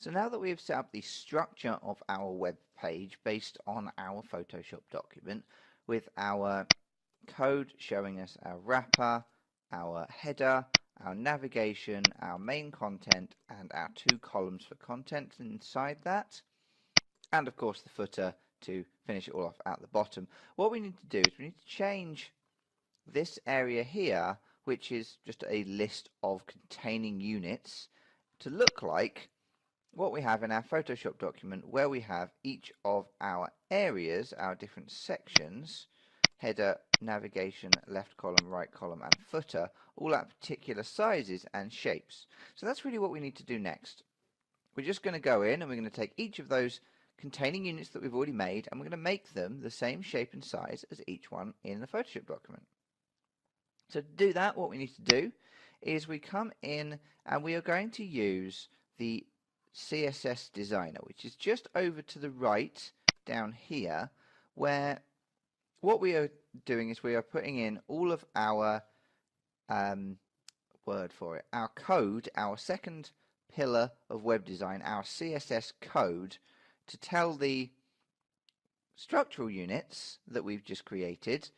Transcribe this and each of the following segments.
So now that we've set up the structure of our web page based on our Photoshop document with our code showing us our wrapper, our header, our navigation, our main content, and our two columns for content inside that, and of course the footer to finish it all off at the bottom, what we need to do is we need to change this area here, which is just a list of containing units, to look like what we have in our Photoshop document, where we have each of our areas, our different sections, header, navigation, left column, right column, and footer, all at particular sizes and shapes. So that's really what we need to do next. We're just going to go in and we're going to take each of those containing units that we've already made and we're going to make them the same shape and size as each one in the Photoshop document. So to do that, what we need to do is we come in and we are going to use the CSS Designer, which is just over to the right down here, where what we are doing is we are putting in all of our our code, our second pillar of web design, our CSS code, to tell the structural units that we've just created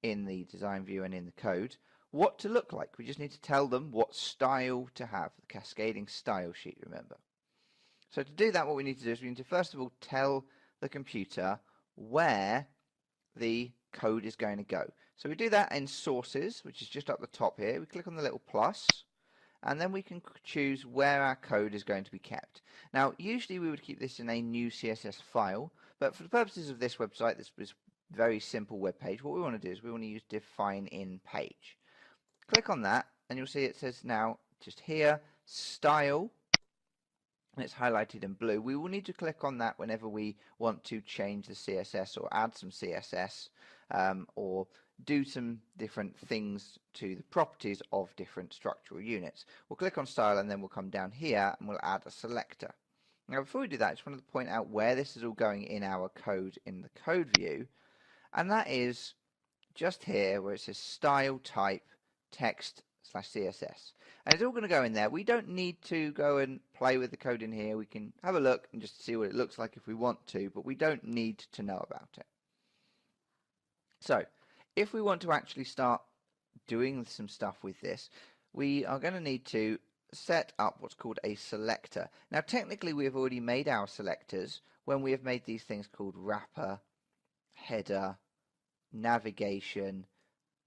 in the design view and in the code what to look like. We just need to tell them what style to have, the cascading style sheet, remember. So to do that, what we need to do is we need to first of all tell the computer where the code is going to go. So we do that in sources, which is just up the top here. We click on the little plus, and then we can choose where our code is going to be kept. Now, usually we would keep this in a new CSS file, but for the purposes of this website, this is a very simple web page. What we want to do is we want to use define in page. Click on that, and you'll see it says now, just here, style, and it's highlighted in blue. We will need to click on that whenever we want to change the CSS or add some CSS or do some different things to the properties of different structural units. We'll click on style and then we'll come down here and we'll add a selector. Now before we do that, I just wanted to point out where this is all going in our code in the code view, and that is just here where it says style type text /CSS, and it's all going to go in there. We don't need to go and play with the code in here. We can have a look and just see what it looks like if we want to, but we don't need to know about it. So if we want to actually start doing some stuff with this, we are going to need to set up what's called a selector. Now technically we have already made our selectors when we have made these things called wrapper, header, navigation,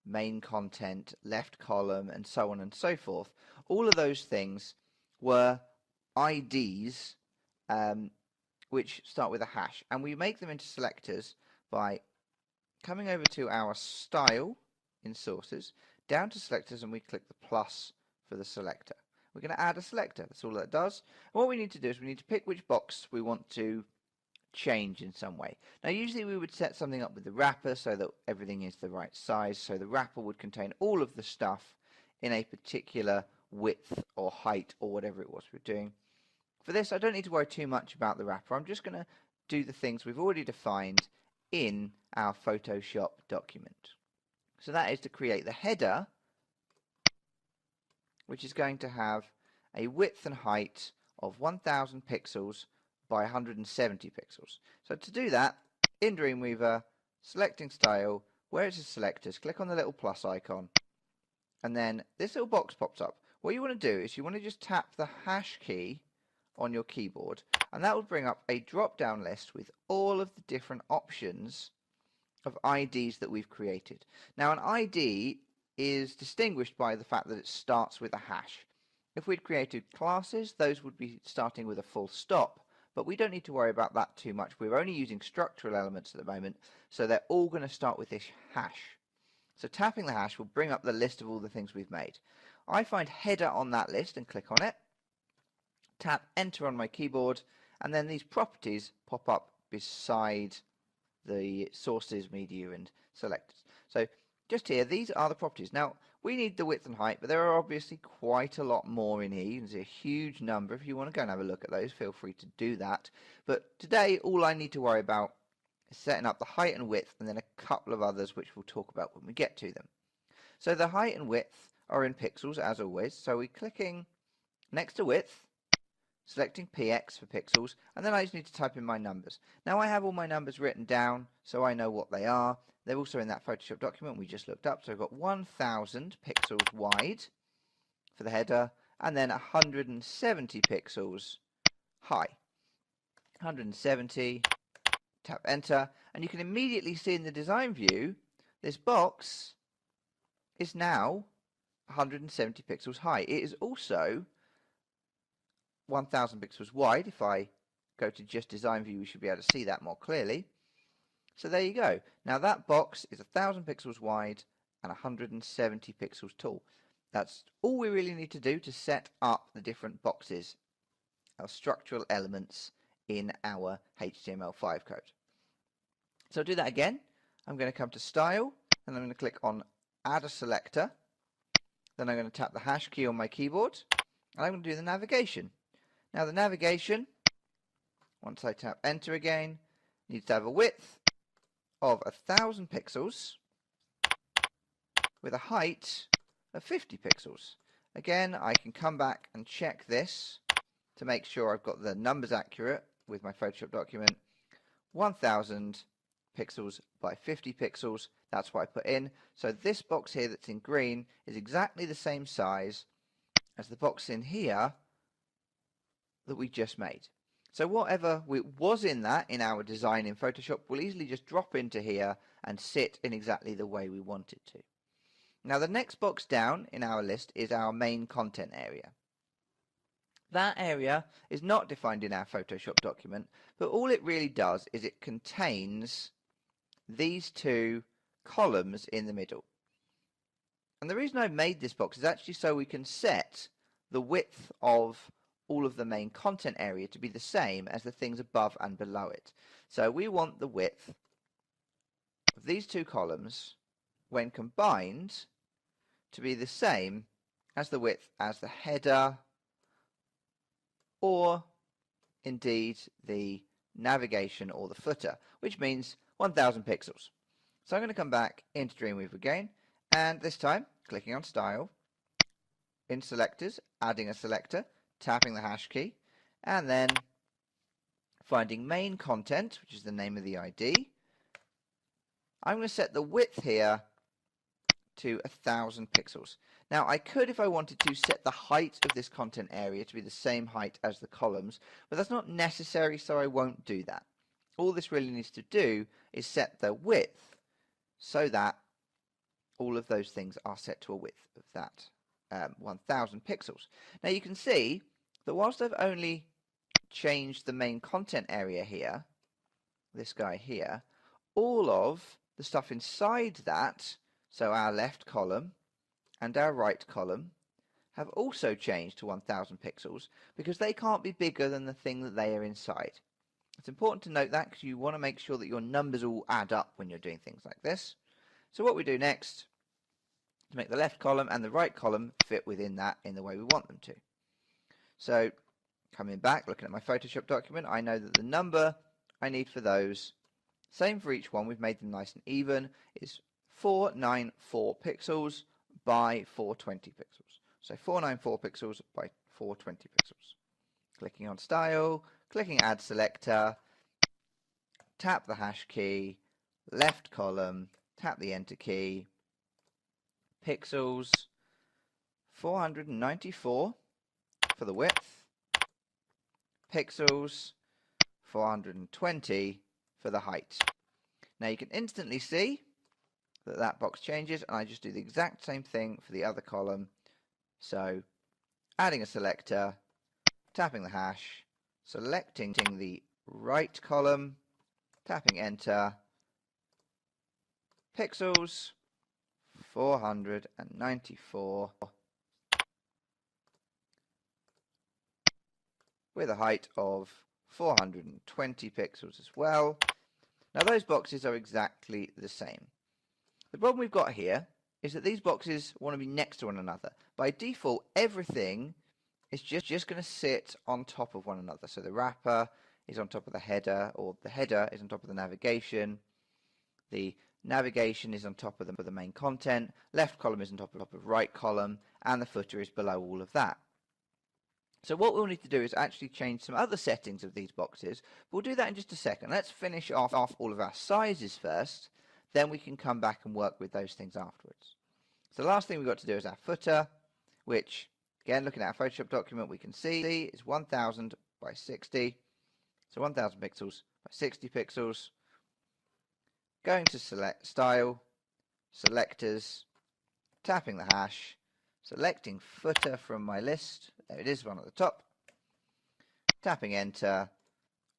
main content, left column, and so on and so forth. All of those things were IDs which start with a hash, and we make them into selectors by coming over to our style in sources, down to selectors, and we click the plus for the selector. We're going to add a selector. That's all that does. And what we need to do is we need to pick which box we want to change in some way. Now usually we would set something up with the wrapper so that everything is the right size, so the wrapper would contain all of the stuff in a particular width or height or whatever it was we were doing. For this I don't need to worry too much about the wrapper. I'm just going to do the things we've already defined in our Photoshop document. So that is to create the header, which is going to have a width and height of 1000 pixels by 170 pixels. So to do that, in Dreamweaver, selecting style, where it says selectors, click on the little plus icon, and then this little box pops up. What you want to do is you want to just tap the hash key on your keyboard, and that will bring up a drop-down list with all of the different options of IDs that we've created. Now an ID is distinguished by the fact that it starts with a hash. If we'd created classes, those would be starting with a full stop, but we don't need to worry about that too much. We're only using structural elements at the moment, so they're all going to start with this hash. So tapping the hash will bring up the list of all the things we've made. I find header on that list and click on it, tap enter on my keyboard, and then these properties pop up beside the sources, media, and selectors. So just here, these are the properties. Now we need the width and height, but there are obviously quite a lot more in here. You can see a huge number. If you want to go and have a look at those, feel free to do that. But today, all I need to worry about is setting up the height and width, and then a couple of others which we'll talk about when we get to them. So the height and width are in pixels, as always. So we're clicking next to width, selecting PX for pixels, and then I just need to type in my numbers. Now I have all my numbers written down, so I know what they are. They're also in that Photoshop document we just looked up. So I've got 1000 pixels wide for the header, and then 170 pixels high. 170, tap enter, and you can immediately see in the design view, this box is now 170 pixels high. It is also 1000 pixels wide. If I go to just design view, we should be able to see that more clearly. So there you go. Now that box is 1000 pixels wide and 170 pixels tall. That's all we really need to do to set up the different boxes, our structural elements in our HTML5 code. So I'll do that again. I'm going to come to Style, and I'm going to click on Add a Selector. Then I'm going to tap the hash key on my keyboard, and I'm going to do the navigation. Now the navigation, once I tap enter again, needs to have a width of 1000 pixels with a height of 50 pixels. Again, I can come back and check this to make sure I've got the numbers accurate with my Photoshop document. 1000 pixels by 50 pixels, that's what I put in. So this box here that's in green is exactly the same size as the box in here that we just made. So whatever was in that in our design in Photoshop will easily just drop into here and sit in exactly the way we want it to. Now the next box down in our list is our main content area. That area is not defined in our Photoshop document, but all it really does is it contains these two columns in the middle. And the reason I've made this box is actually so we can set the width of all of the main content area to be the same as the things above and below it. So we want the width of these two columns, when combined, to be the same as the width as the header, or indeed the navigation or the footer, which means 1000 pixels. So I'm going to come back into Dreamweaver again, and this time clicking on Style, in Selectors, adding a selector, tapping the hash key, and then finding Main Content, which is the name of the ID. I'm going to set the width here to 1000 pixels. Now I could, if I wanted to, set the height of this content area to be the same height as the columns, but that's not necessary, so I won't do that. All this really needs to do is set the width so that all of those things are set to a width of that 1000 pixels. Now you can see that whilst I've only changed the main content area here, this guy here, all of the stuff inside that, so our left column and our right column, have also changed to 1000 pixels because they can't be bigger than the thing that they are inside. It's important to note that because you want to make sure that your numbers all add up when you're doing things like this. So what we do next to make the left column and the right column fit within that in the way we want them to. So coming back, looking at my Photoshop document, I know that the number I need for those, same for each one, we've made them nice and even, is 494 pixels by 420 pixels. So 494 pixels by 420 pixels. Clicking on Style, clicking Add Selector, tap the hash key, left column, tap the Enter key, pixels, 494 for the width, pixels, 420 for the height. Now you can instantly see that that box changes, and I just do the exact same thing for the other column. So adding a selector, tapping the hash, selecting the right column, tapping enter, pixels, 494 with a height of 420 pixels as well. Now those boxes are exactly the same. The problem we've got here is that these boxes want to be next to one another. By default, everything is just going to sit on top of one another. So the wrapper is on top of the header, or the header is on top of the navigation. The navigation is on top of the main content. Left column is on top of right column, and the footer is below all of that. So what we'll need to do is actually change some other settings of these boxes. We'll do that in just a second. Let's finish off all of our sizes first, then we can come back and work with those things afterwards. So the last thing we've got to do is our footer, which, again, looking at our Photoshop document, we can see is 1000 by 60. So 1000 pixels by 60 pixels. Going to select style, selectors, tapping the hash, selecting footer from my list. There it is, one at the top. Tapping enter,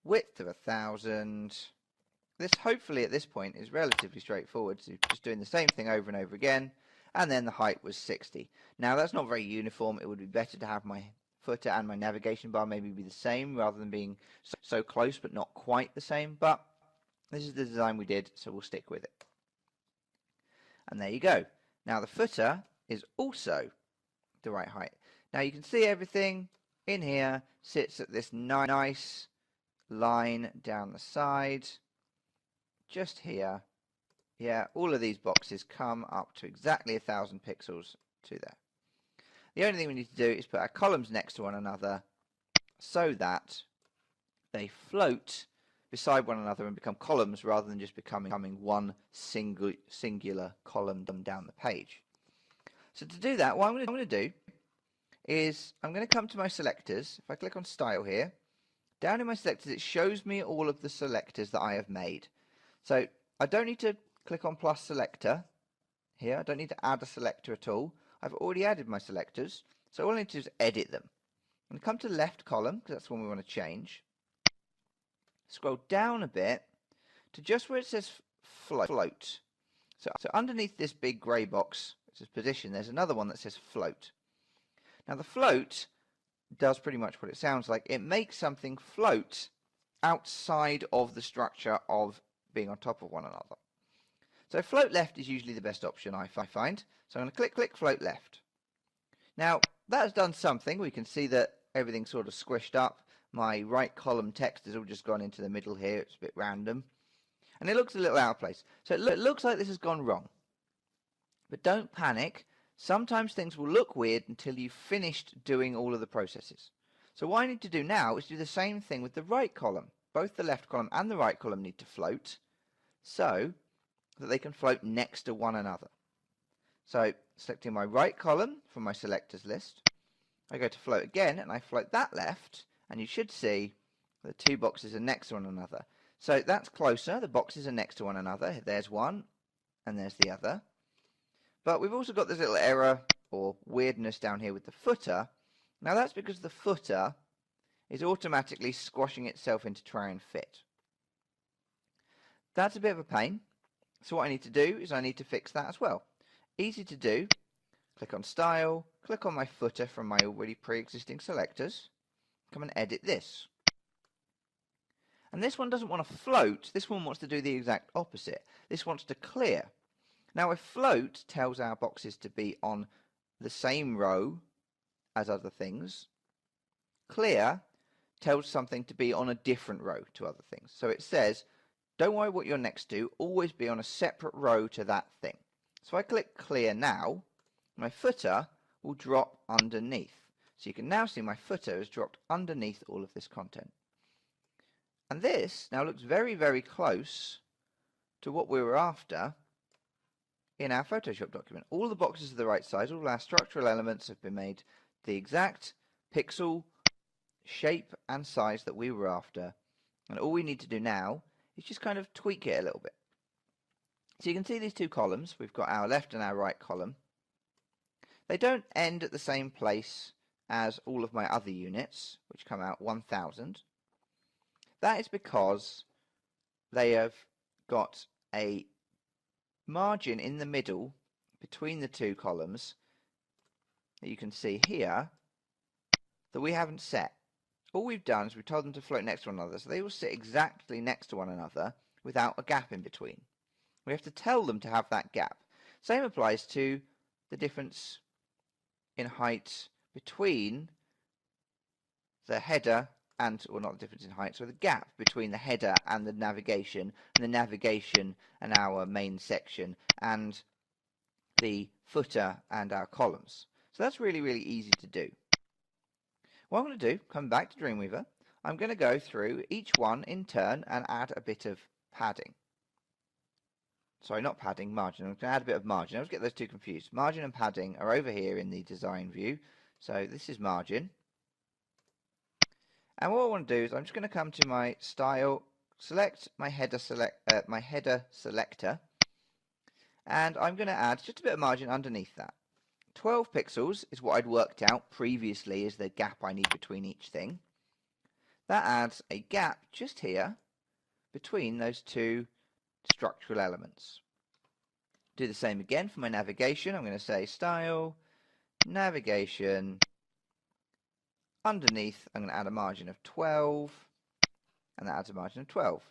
width of 1000. This hopefully at this point is relatively straightforward, so just doing the same thing over and over again. And then the height was 60. Now that's not very uniform. It would be better to have my footer and my navigation bar maybe be the same rather than being so close but not quite the same. But this is the design we did, so we'll stick with it. And there you go. Now the footer is also the right height. Now you can see everything in here sits at this nice line down the side, just here. Yeah, all of these boxes come up to exactly 1000 pixels to there. The only thing we need to do is put our columns next to one another so that they float beside one another and become columns rather than just becoming one singular column down the page. So to do that, what I'm going to do is I'm going to come to my selectors. If I click on style here, down in my selectors it shows me all of the selectors that I have made. So I don't need to click on plus selector here. I don't need to add a selector at all. I've already added my selectors, so all I need to do is edit them. I'm going to come to the left column because that's the one we want to change. Scroll down a bit to just where it says float. So underneath this big grey box, which says position, there's another one that says float. Now the float does pretty much what it sounds like. It makes something float outside of the structure of being on top of one another. So float left is usually the best option I find. So I'm going to click float left. Now that has done something. We can see that everything's sort of squished up. My right column text has all just gone into the middle here. It's a bit random. And it looks a little out of place. So it looks like this has gone wrong. But don't panic. Sometimes things will look weird until you've finished doing all of the processes. So what I need to do now is do the same thing with the right column. Both the left column and the right column need to float so that they can float next to one another. So selecting my right column from my selectors list, I go to float again and I float that left, and you should see the two boxes are next to one another. So that's closer. The boxes are next to one another. There's one and there's the other. But we've also got this little error or weirdness down here with the footer. Now that's because the footer is automatically squashing itself into try and fit. That's a bit of a pain. So what I need to do is I need to fix that as well. Easy to do. Click on style, click on my footer from my already pre-existing selectors. Come and edit this. And this one doesn't want to float. This one wants to do the exact opposite. This wants to clear. Now if float tells our boxes to be on the same row as other things, clear tells something to be on a different row to other things. So it says, don't worry what you're next to, always be on a separate row to that thing. So I click clear now, my footer will drop underneath. So you can now see my footer has dropped underneath all of this content. And this now looks very, very close to what we were after in our Photoshop document. All the boxes are the right size, all our structural elements have been made the exact pixel shape and size that we were after, and all we need to do now is just kind of tweak it a little bit. So you can see these two columns. We've got our left and our right column. They don't end at the same place as all of my other units, which come out 1000. That is because they have got a margin in the middle between the two columns that you can see here that we haven't set. All we've done is we've told them to float next to one another, so they will sit exactly next to one another without a gap in between. We have to tell them to have that gap. Same applies to the difference in height between the header and, or not the difference in height, so the gap between the header and the navigation and our main section, and the footer and our columns. So that's really, really easy to do. What I'm going to do, come back to Dreamweaver, I'm going to go through each one in turn and add a bit of padding. Sorry, not padding, margin. I'm going to add a bit of margin. I always get those two confused. Margin and padding are over here in the design view. So this is margin. And what I want to do is I'm just going to come to my style, select my header selector, and I'm going to add just a bit of margin underneath that. 12 pixels is what I'd worked out previously as the gap I need between each thing. That adds a gap just here between those two structural elements. Do the same again for my navigation. I'm going to say style, navigation, underneath I'm going to add a margin of 12, and that adds a margin of 12.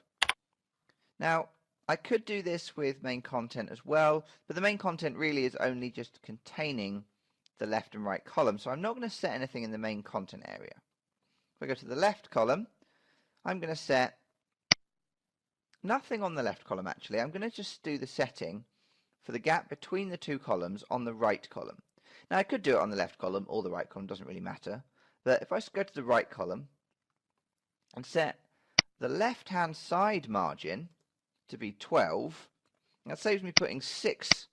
Now I could do this with main content as well, but the main content really is only just containing the left and right column, so I'm not going to set anything in the main content area. If I go to the left column, I'm going to set nothing on the left column actually. I'm going to just do the setting for the gap between the two columns on the right column. Now I could do it on the left column or the right column, doesn't really matter, but if I go to the right column and set the left hand side margin to be 12, that saves me putting 6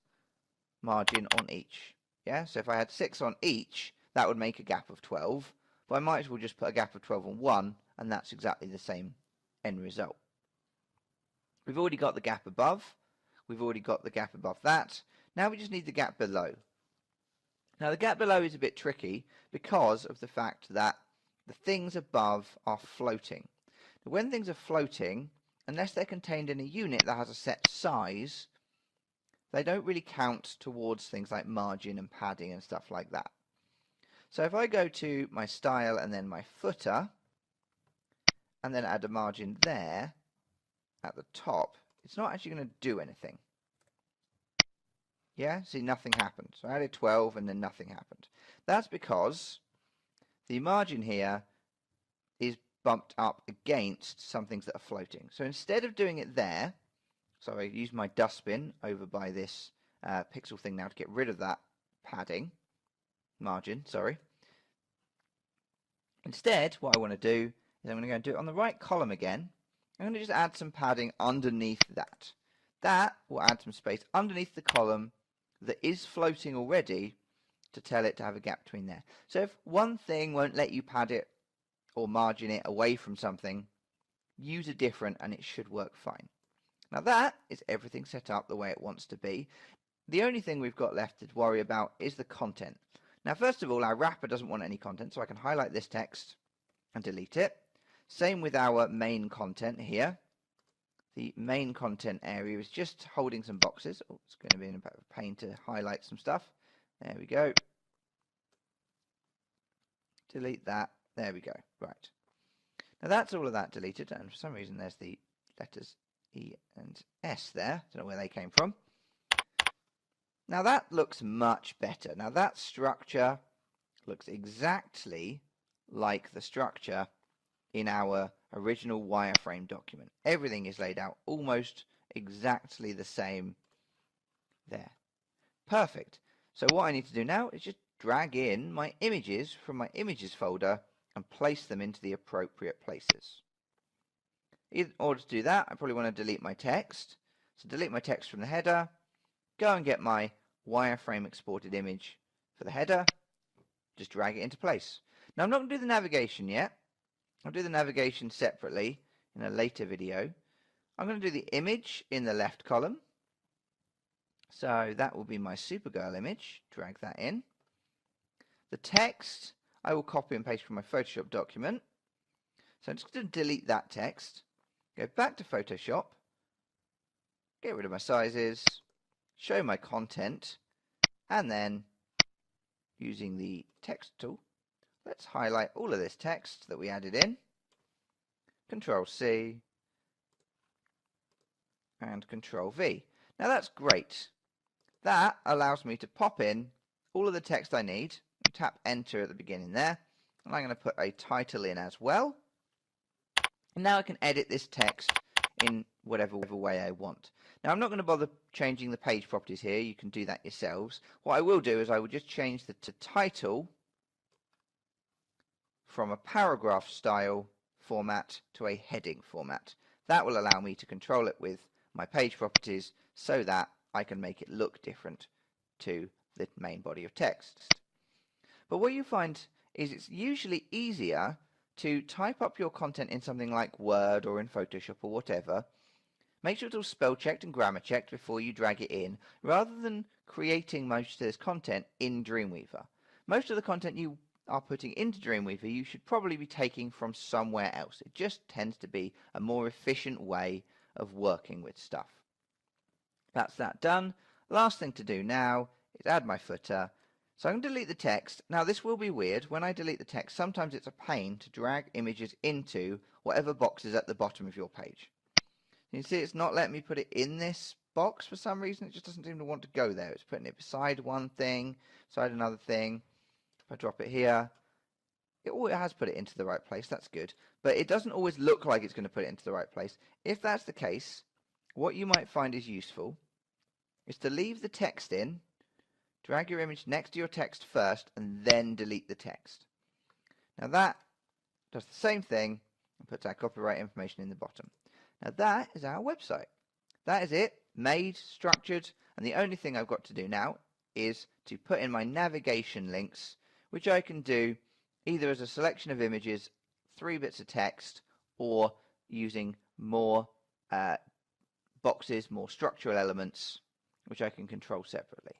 margin on each. Yeah, so if I had 6 on each, that would make a gap of 12, but I might as well just put a gap of 12 on one, and that's exactly the same end result. We've already got the gap above, we've already got the gap above that, now we just need the gap below. Now the gap below is a bit tricky because of the fact that the things above are floating. Now, when things are floating, unless they're contained in a unit that has a set size, they don't really count towards things like margin and padding and stuff like that. So if I go to my style and then my footer, and then add a margin there at the top, it's not actually going to do anything. Yeah, see, nothing happened. So I added 12 and then nothing happened. That's because the margin here is bumped up against some things that are floating. So instead of doing it there, so I use my dustbin over by this pixel thing now to get rid of that padding, margin, sorry. Instead, what I want to do is I'm going to go and do it on the right column again. I'm going to just add some padding underneath that. That will add some space underneath the column that is floating already to tell it to have a gap between there. So if one thing won't let you pad it or margin it away from something, use a different and it should work fine. Now that is everything set up the way it wants to be. The only thing we've got left to worry about is the content. Now first of all, our wrapper doesn't want any content, so I can highlight this text and delete it. Same with our main content here. The main content area is just holding some boxes. Oh, it's going to be in a bit of a pain to highlight some stuff. There we go. Delete that. There we go. Right. Now that's all of that deleted, and for some reason there's the letters E and S there. Don't know where they came from. Now that looks much better. Now that structure looks exactly like the structure in our original wireframe document. Everything is laid out almost exactly the same there. Perfect. So what I need to do now is just drag in my images from my images folder and place them into the appropriate places. In order to do that, I probably want to delete my text. So delete my text from the header, go and get my wireframe exported image for the header, just drag it into place. Now I'm not going to do the navigation yet. I'll do the navigation separately in a later video. I'm going to do the image in the left column. So that will be my Supergirl image. Drag that in. The text I will copy and paste from my Photoshop document. So I'm just going to delete that text. Go back to Photoshop. Get rid of my sizes. Show my content. And then using the text tool, let's highlight all of this text that we added in. Control C and Control V. Now that's great. That allows me to pop in all of the text I need. Tap enter at the beginning there. And I'm going to put a title in as well. And now I can edit this text in whatever way I want. Now I'm not going to bother changing the page properties here. You can do that yourselves. What I will do is I will just change the title from a paragraph style format to a heading format. That will allow me to control it with my page properties so that I can make it look different to the main body of text. But what you find is it's usually easier to type up your content in something like Word or in Photoshop or whatever. Make sure it's all spell checked and grammar checked before you drag it in, rather than creating most of this content in Dreamweaver. Most of the content you are putting into Dreamweaver you should probably be taking from somewhere else. It just tends to be a more efficient way of working with stuff. That's that done. Last thing to do now is add my footer. So I'm going to delete the text. Now this will be weird. When I delete the text, sometimes it's a pain to drag images into whatever box is at the bottom of your page. You can see it's not letting me put it in this box for some reason. It just doesn't seem to want to go there. It's putting it beside one thing, beside another thing. If I drop it here, it has put it into the right place. That's good. But it doesn't always look like it's going to put it into the right place. If that's the case, what you might find is useful is to leave the text in, drag your image next to your text first, and then delete the text. Now that does the same thing and puts our copyright information in the bottom. Now that is our website. That is it, made, structured, and the only thing I've got to do now is to put in my navigation links, which I can do either as a selection of images, 3 bits of text, or using more boxes, more structural elements, which I can control separately.